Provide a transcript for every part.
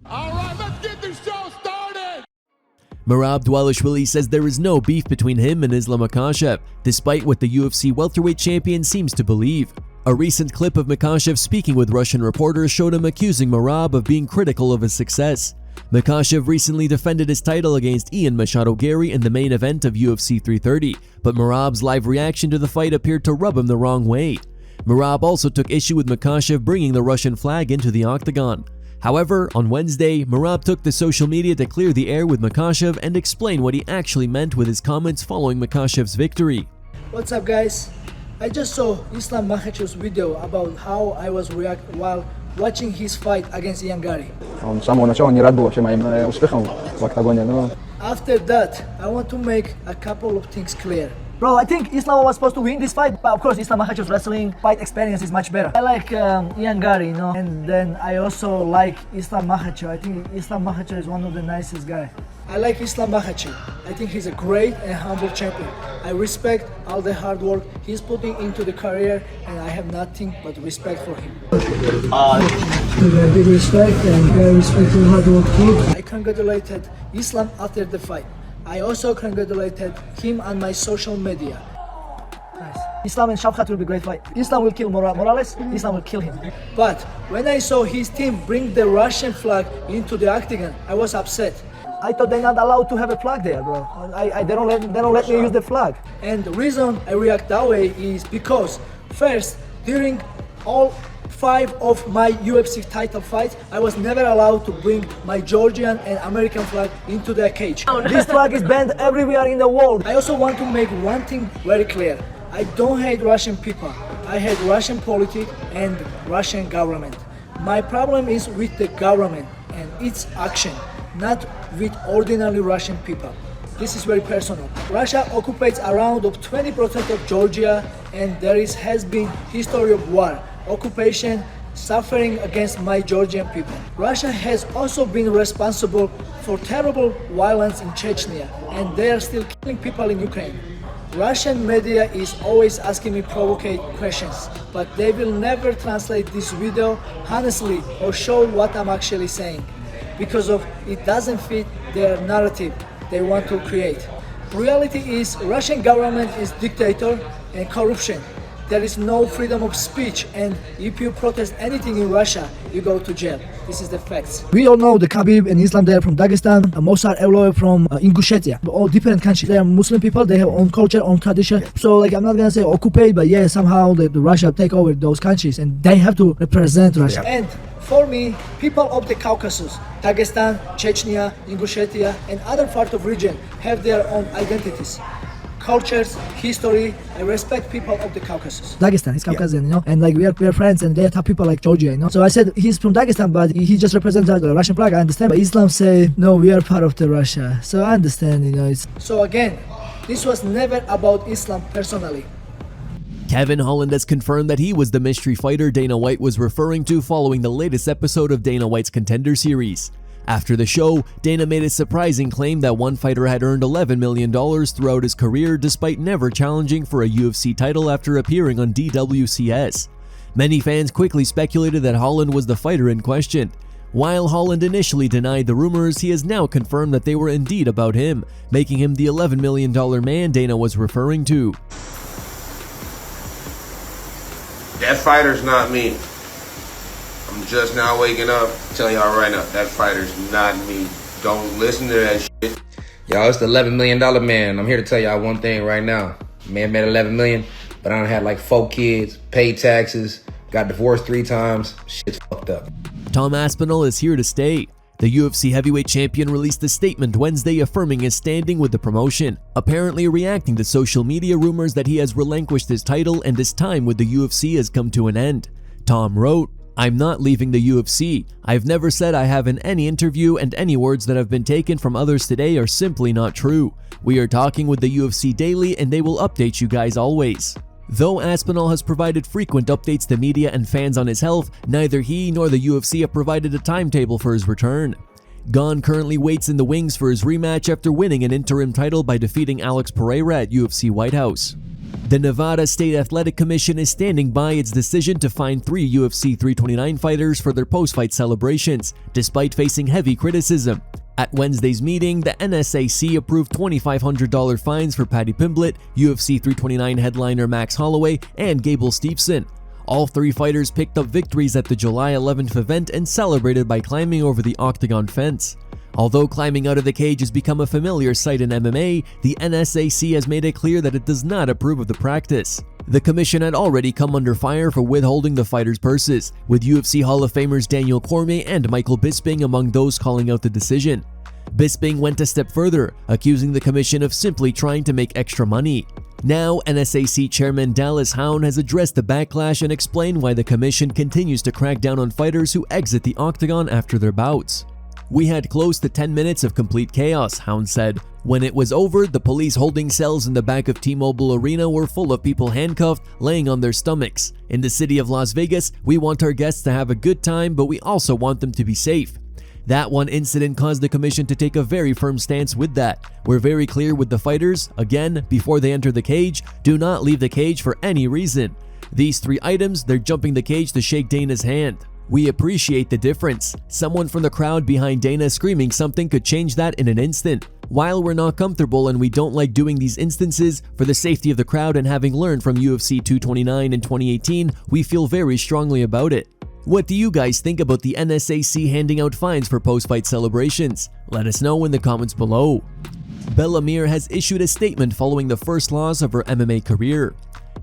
All right, let's get this show started! Merab Dwalishvili says there is no beef between him and Islam Makhachev, despite what the UFC welterweight champion seems to believe. A recent clip of Makhachev speaking with Russian reporters showed him accusing Merab of being critical of his success. Makhachev recently defended his title against Ian Machado Gary in the main event of UFC 330, but Merab's live reaction to the fight appeared to rub him the wrong way. Merab also took issue with Makhachev bringing the Russian flag into the octagon. However, on Wednesday, Merab took to social media to clear the air with Makhachev and explain what he actually meant with his comments following Makhachev's victory. What's up, guys? I just saw Islam Makhachev's video about how I was reacting while watching his fight against Ian Gary. After that, I want to make a couple of things clear. Bro, I think Islam was supposed to win this fight, but of course Islam Makhachev's wrestling fight experience is much better. I like Ian Gary, you know, and then I also like Islam Makhachev. I think Islam Makhachev is one of the nicest guys. I like Islam Makhachev. I think he's a great and humble champion. I respect all the hard work he's putting into the career, and I have nothing but respect for him. Big respect, and I respect the hard work too. I congratulated Islam after the fight. I also congratulated him on my social media. Nice. Islam and Shavkat will be a great fight. Islam will kill Morales, Islam will kill him. But when I saw his team bring the Russian flag into the octagon, I was upset. I thought they're not allowed to have a flag there, bro. They don't let me use the flag. And the reason I react that way is because first, during all 5 of my UFC title fights, I was never allowed to bring my Georgian and American flag into the cage. This flag is banned everywhere in the world. I also want to make one thing very clear. I don't hate Russian people. I hate Russian politics and Russian government. My problem is with the government and its action, not with ordinary Russian people. This is very personal. Russia occupies around 20% of Georgia, and there has been history of war, occupation, suffering against my Georgian people. Russia has also been responsible for terrible violence in Chechnya, and they are still killing people in Ukraine. Russian media is always asking me provocative questions, but they will never translate this video honestly or show what I'm actually saying, because of it doesn't fit their narrative they want to create. Reality is Russian government is dictator and corruption. There is no freedom of speech, and if you protest anything in Russia, you go to jail. This is the facts. We all know the Khabib and Islam, they are from Dagestan, Mosar Evloev from Ingushetia. All different countries. They are Muslim people, they have own culture, own tradition. So like, I'm not gonna say occupy, but yeah, somehow the Russia take over those countries and they have to represent Russia. And for me, people of the Caucasus, Dagestan, Chechnya, Ingushetia, and other parts of region have their own identities, cultures, history. I respect people of the Caucasus. Dagestan, he's Caucasian, you know, and like we are friends, and they have people like Georgia, you know. So I said he's from Dagestan, but he just represents the Russian flag. I understand, but Islam say no, we are part of the Russia. So I understand, you know. So again, this was never about Islam personally. Kevin Holland has confirmed that he was the mystery fighter Dana White was referring to following the latest episode of Dana White's Contender Series. After the show, Dana made a surprising claim that one fighter had earned $11 million throughout his career despite never challenging for a UFC title after appearing on DWCS. Many fans quickly speculated that Holland was the fighter in question. While Holland initially denied the rumors, he has now confirmed that they were indeed about him, making him the $11 million man Dana was referring to. That fighter's not me. I'm just now waking up. Tell y'all right now, that fighter's not me. Don't listen to that shit. Y'all, it's the $11 million man. I'm here to tell y'all one thing right now. Man made $11 million, but I done had like 4 kids, paid taxes, got divorced 3 times. Shit's fucked up. Tom Aspinall is here to stay. The UFC heavyweight champion released a statement Wednesday affirming his standing with the promotion, apparently reacting to social media rumors that he has relinquished his title and his time with the UFC has come to an end. Tom wrote, "I'm not leaving the UFC. I've never said I have in any interview, and any words that have been taken from others today are simply not true. We are talking with the UFC daily and they will update you guys always." Though Aspinall has provided frequent updates to media and fans on his health, neither he nor the UFC have provided a timetable for his return. Gon currently waits in the wings for his rematch after winning an interim title by defeating Alex Pereira at UFC White House. The Nevada State Athletic Commission is standing by its decision to fine 3 UFC 329 fighters for their post-fight celebrations, despite facing heavy criticism. At Wednesday's meeting, the NSAC approved $2,500 fines for Paddy Pimblett, UFC 329 headliner Max Holloway, and Gable Steveson. All 3 fighters picked up victories at the July 11th event and celebrated by climbing over the octagon fence. Although climbing out of the cage has become a familiar sight in MMA, the NSAC has made it clear that it does not approve of the practice. The commission had already come under fire for withholding the fighters' purses, with UFC Hall of Famers Daniel Cormier and Michael Bisping among those calling out the decision. Bisping went a step further, accusing the commission of simply trying to make extra money. Now, NSAC Chairman Dallas Hound has addressed the backlash and explained why the commission continues to crack down on fighters who exit the octagon after their bouts. "We had close to 10 minutes of complete chaos," Hound said. "When it was over, the police holding cells in the back of T-Mobile Arena were full of people handcuffed, laying on their stomachs. In the city of Las Vegas, we want our guests to have a good time, but we also want them to be safe." That one incident caused the commission to take a very firm stance with that. "We're very clear with the fighters, again, before they enter the cage, do not leave the cage for any reason. These 3 items, they're jumping the cage to shake Dana's hand. We appreciate the difference. Someone from the crowd behind Dana screaming something could change that in an instant. While we're not comfortable and we don't like doing these instances, for the safety of the crowd and having learned from UFC 229 in 2018, we feel very strongly about it." What do you guys think about the NSAC handing out fines for post-fight celebrations? Let us know in the comments below. Bella Mir has issued a statement following the first loss of her MMA career.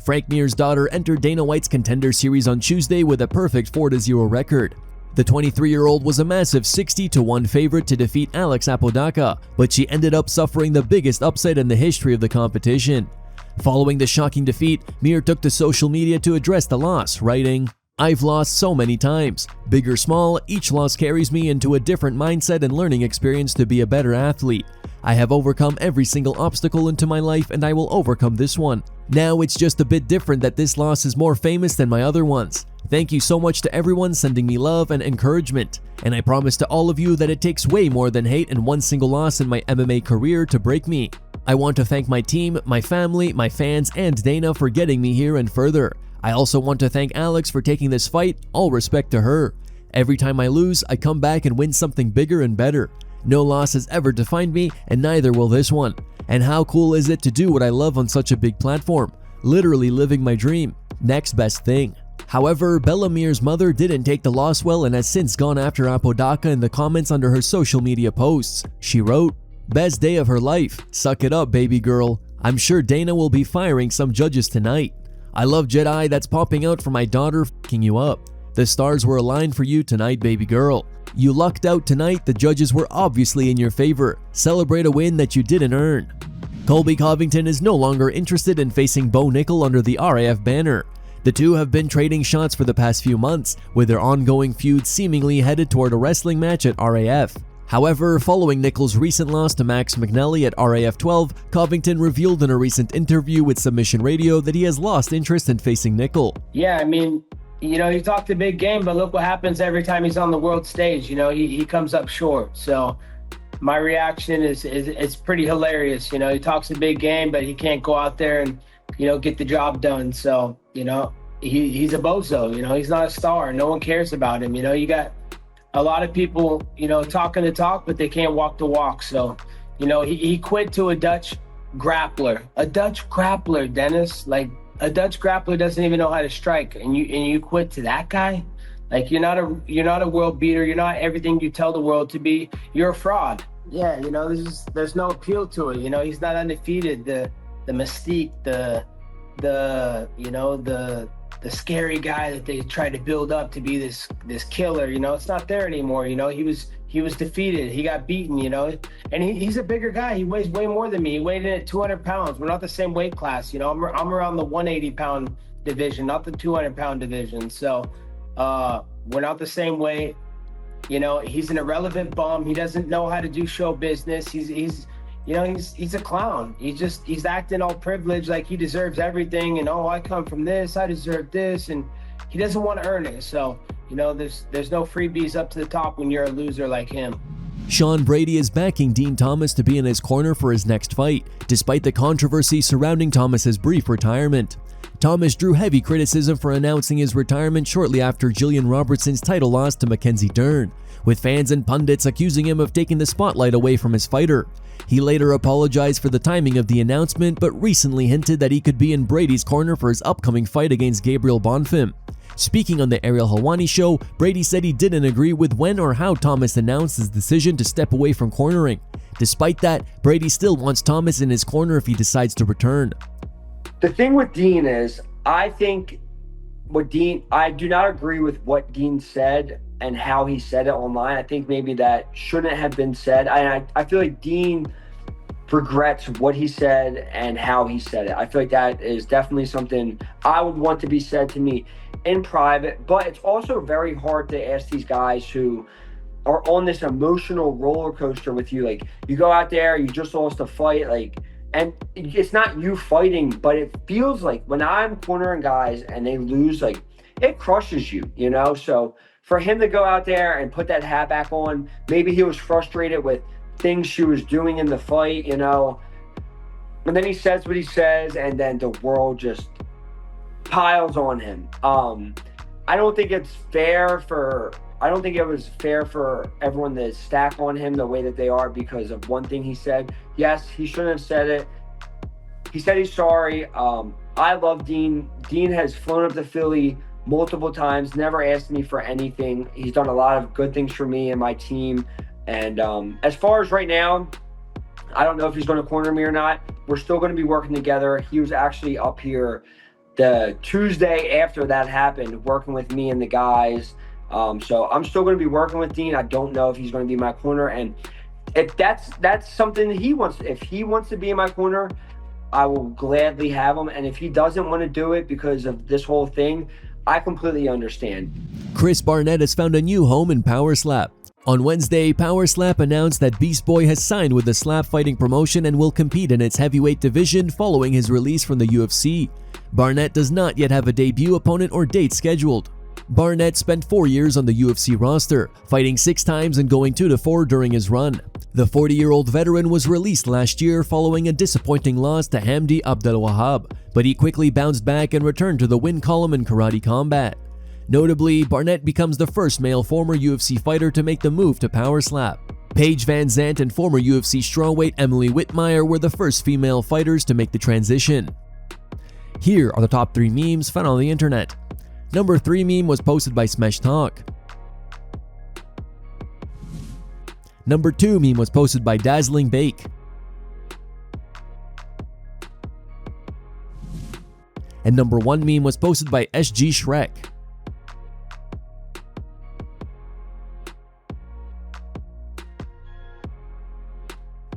Frank Mir's daughter entered Dana White's Contender Series on Tuesday with a perfect 4-0 record. The 23-year-old was a massive 60-1 favorite to defeat Alex Apodaca, but she ended up suffering the biggest upset in the history of the competition. Following the shocking defeat, Mir took to social media to address the loss, writing, "I've lost so many times. Big or small, each loss carries me into a different mindset and learning experience to be a better athlete. I have overcome every single obstacle into my life and I will overcome this one. Now it's just a bit different that this loss is more famous than my other ones. Thank you so much to everyone sending me love and encouragement. And I promise to all of you that it takes way more than hate and one single loss in my MMA career to break me. I want to thank my team, my family, my fans, and Dana for getting me here and further. I also want to thank Alex for taking this fight, all respect to her. Every time I lose, I come back and win something bigger and better. No loss has ever defined me, and neither will this one. And how cool is it to do what I love on such a big platform? Literally living my dream. Next best thing." However, Bella Mir's mother didn't take the loss well and has since gone after Apodaca in the comments under her social media posts. She wrote, "Best day of her life. Suck it up, baby girl. I'm sure Dana will be firing some judges tonight. I love Jedi that's popping out for my daughter f***ing you up. The stars were aligned for you tonight, baby girl. You lucked out tonight, the judges were obviously in your favor. Celebrate a win that you didn't earn." Colby Covington is no longer interested in facing Bo Nickal under the RAF banner. The two have been trading shots for the past few months, with their ongoing feud seemingly headed toward a wrestling match at RAF. However, following Nickal's recent loss to Max McNally at RAF 12, Covington revealed in a recent interview with Submission Radio that he has lost interest in facing Nickal. Yeah, I mean, you know, he talked a big game, but look what happens every time he's on the world stage. You know, he comes up short. So my reaction is pretty hilarious. You know, he talks a big game, but he can't go out there and, you know, get the job done. So, you know, he's a bozo. You know, he's not a star. No one cares about him. You know, you got a lot of people, you know, talking the talk, but they can't walk the walk. So, you know, he quit to a Dutch grappler. A Dutch grappler, Dennis. Like, a Dutch grappler doesn't even know how to strike, and you quit to that guy? Like, you're not a world beater. You're not everything you tell the world to be. You're a fraud. Yeah, you know, there's no appeal to it. You know, he's not undefeated. The mystique, the scary guy that they tried to build up to be this killer, you know, it's not there anymore. You know, he was defeated. He got beaten, you know, and he's a bigger guy. He weighs way more than me. He weighed in at 200 pounds. We're not the same weight class. You know, I'm around the 180-pound division, not the 200-pound division. So we're not the same weight. You know, he's an irrelevant bum. He doesn't know how to do show business. He's a clown. He's acting all privileged, like he deserves everything. And, oh, I come from this, I deserve this. And he doesn't want to earn it. So, you know, there's no freebies up to the top when you're a loser like him. Sean Brady is backing Din Thomas to be in his corner for his next fight, despite the controversy surrounding Thomas's brief retirement. Thomas drew heavy criticism for announcing his retirement shortly after Gillian Robertson's title loss to Mackenzie Dern, with fans and pundits accusing him of taking the spotlight away from his fighter. He later apologized for the timing of the announcement, but recently hinted that he could be in Brady's corner for his upcoming fight against Gabriel Bonfim. Speaking on the Ariel Helwani show, Brady said he didn't agree with when or how Thomas announced his decision to step away from cornering. Despite that, Brady still wants Thomas in his corner if he decides to return. The thing with Dean is, I think I do not agree with what Dean said and how he said it online. I think maybe that shouldn't have been said. I feel like Dean regrets what he said and how he said it. I feel like that is definitely something I would want to be said to me in private, but it's also very hard to ask these guys who are on this emotional roller coaster with you. Like, you go out there, you just lost a fight, like, and it's not you fighting, but it feels like when I'm cornering guys and they lose, like, it crushes you, you know? So for him to go out there and put that hat back on, maybe he was frustrated with things she was doing in the fight, you know? And then he says what he says, and then the world just piles on him. I don't think it was fair for everyone to stack on him the way that they are because of one thing he said. Yes, he shouldn't have said it. He said he's sorry. I love Dean. Dean has flown up to Philly multiple times, never asked me for anything. He's done a lot of good things for me and my team. And as far as right now, I don't know if he's going to corner me or not. We're still going to be working together. He was actually up here the Tuesday after that happened, working with me and the guys. So I'm still going to be working with Dean. I don't know if he's going to be my corner. And if that's something that he wants, if he wants to be in my corner, I will gladly have him. And if he doesn't want to do it because of this whole thing, I completely understand. Chris Barnett has found a new home in Power Slap. On Wednesday, Power Slap announced that Beast Boy has signed with the slap fighting promotion and will compete in its heavyweight division following his release from the UFC. Barnett does not yet have a debut opponent or date scheduled. Barnett spent 4 years on the UFC roster, fighting 6 times and going 2-4 during his run. The 40-year-old veteran was released last year following a disappointing loss to Hamdi Abdelwahab, but he quickly bounced back and returned to the win column in Karate Combat. Notably, Barnett becomes the first male former UFC fighter to make the move to Power Slap. Paige Van Zandt and former UFC strawweight Emily Whitmire were the first female fighters to make the transition. Here are the top 3 memes found on the internet. Number 3 meme was posted by Smash Talk. Number 2 meme was posted by Dazzling Bake. And number 1 meme was posted by SG Shrek.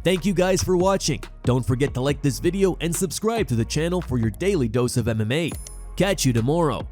Thank you guys for watching. Don't forget to like this video and subscribe to the channel for your daily dose of MMA. Catch you tomorrow.